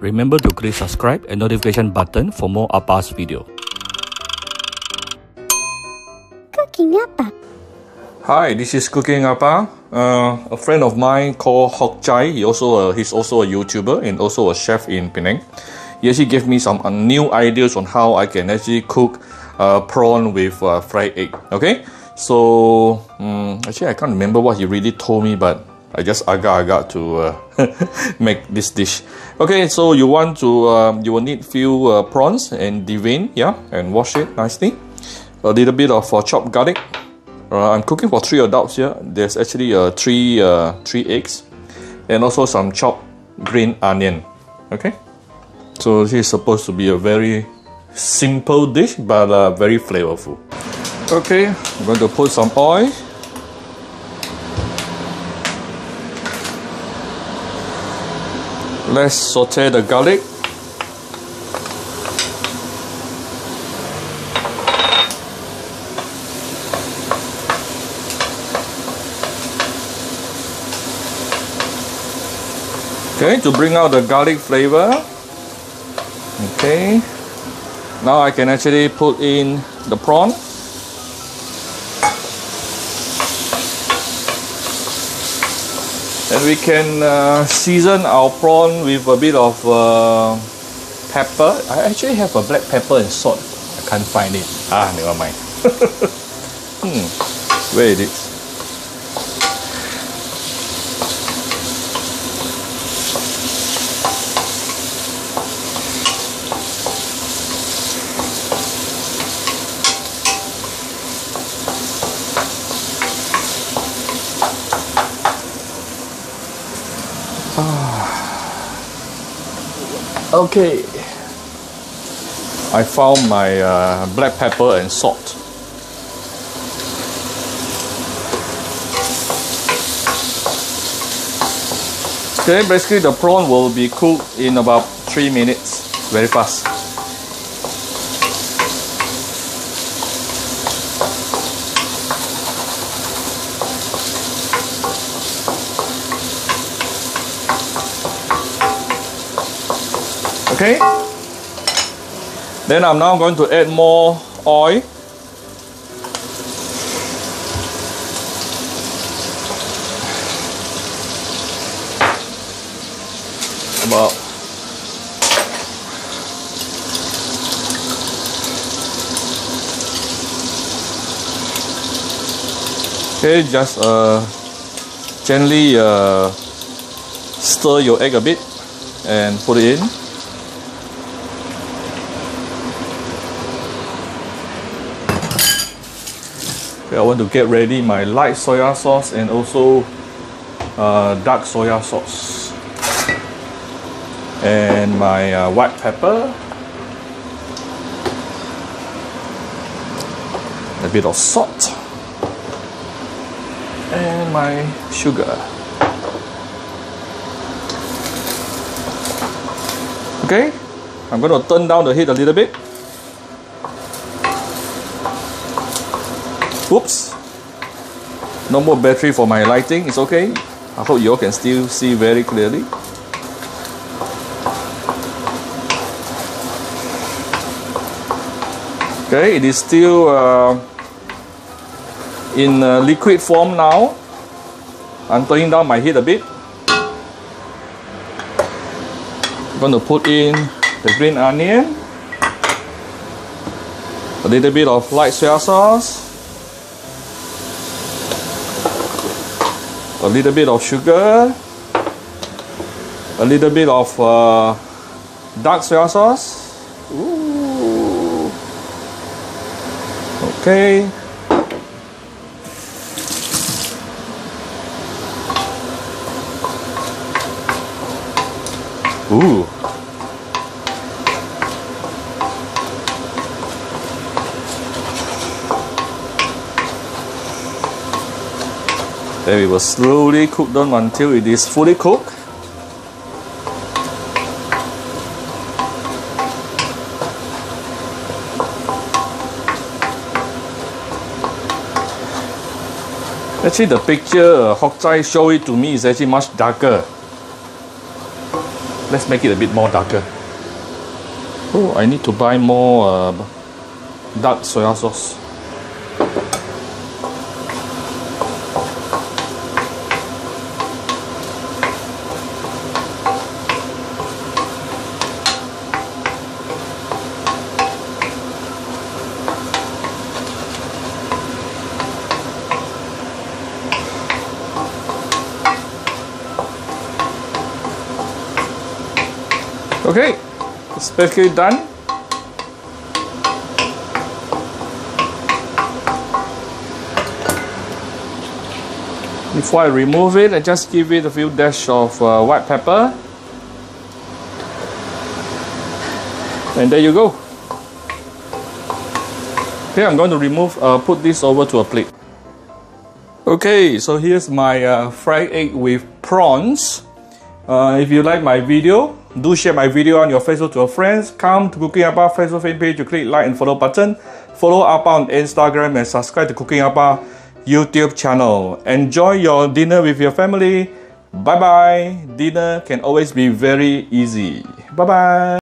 Remember to click subscribe and notification button for more Appa's video. Cooking Appa. Hi, this is Cooking Appa. A friend of mine called Hock Chai. He's also a YouTuber and also a chef in Penang. He actually gave me some new ideas on how I can actually cook prawn with fried egg. Okay, so actually I can't remember what he really told me, but I just agak-agak to make this dish. Okay, so you will need few prawns and devein, yeah, and wash it nicely. A little bit of chopped garlic. I'm cooking for 3 adults here. There's actually three eggs, and also some chopped green onion. Okay, so this is supposed to be a very simple dish, but very flavorful. Okay, I'm going to put some oil. Let's saute the garlic. Okay, to bring out the garlic flavor. Okay, now I can actually put in the prawn. And we can season our prawn with a bit of pepper. I actually have a black pepper and salt. I can't find it. Never mind. Where it is? Okay, I found my black pepper and salt. Okay, basically the prawn will be cooked in about 3 minutes, very fast. Okay, then I'm now going to add more oil. About okay, just gently stir your egg a bit and put it in. I want to get ready my light soya sauce and also dark soya sauce, and my white pepper, a bit of salt, and my sugar. Okay, I'm going to turn down the heat a little bit. Oops, no more battery for my lighting. It's okay. I hope you all can still see very clearly. Okay, it is still in liquid form now. I'm turning down my heat a bit. I'm going to put in the green onion, a little bit of light soya sauce, a little bit of sugar, a little bit of dark soya sauce. Ooh. Okay. Ooh. Then we will slowly cook them until it is fully cooked. Actually, the picture Hock Chai showed it to me is actually much darker. Let's make it a bit more darker. Oh, I need to buy more dark soya sauce. Okay, it's basically done. Before I remove it, I just give it a few dash of white pepper. And there you go. Okay, I'm going to remove, put this over to a plate. Okay, so here's my fried egg with prawns. If you like my video, do share my video on your Facebook to your friends. Come to Cooking Appa Facebook fan page to click like and follow button. Follow Appa on Instagram and subscribe to Cooking Appa YouTube channel. Enjoy your dinner with your family. Bye bye. Dinner can always be very easy. Bye bye.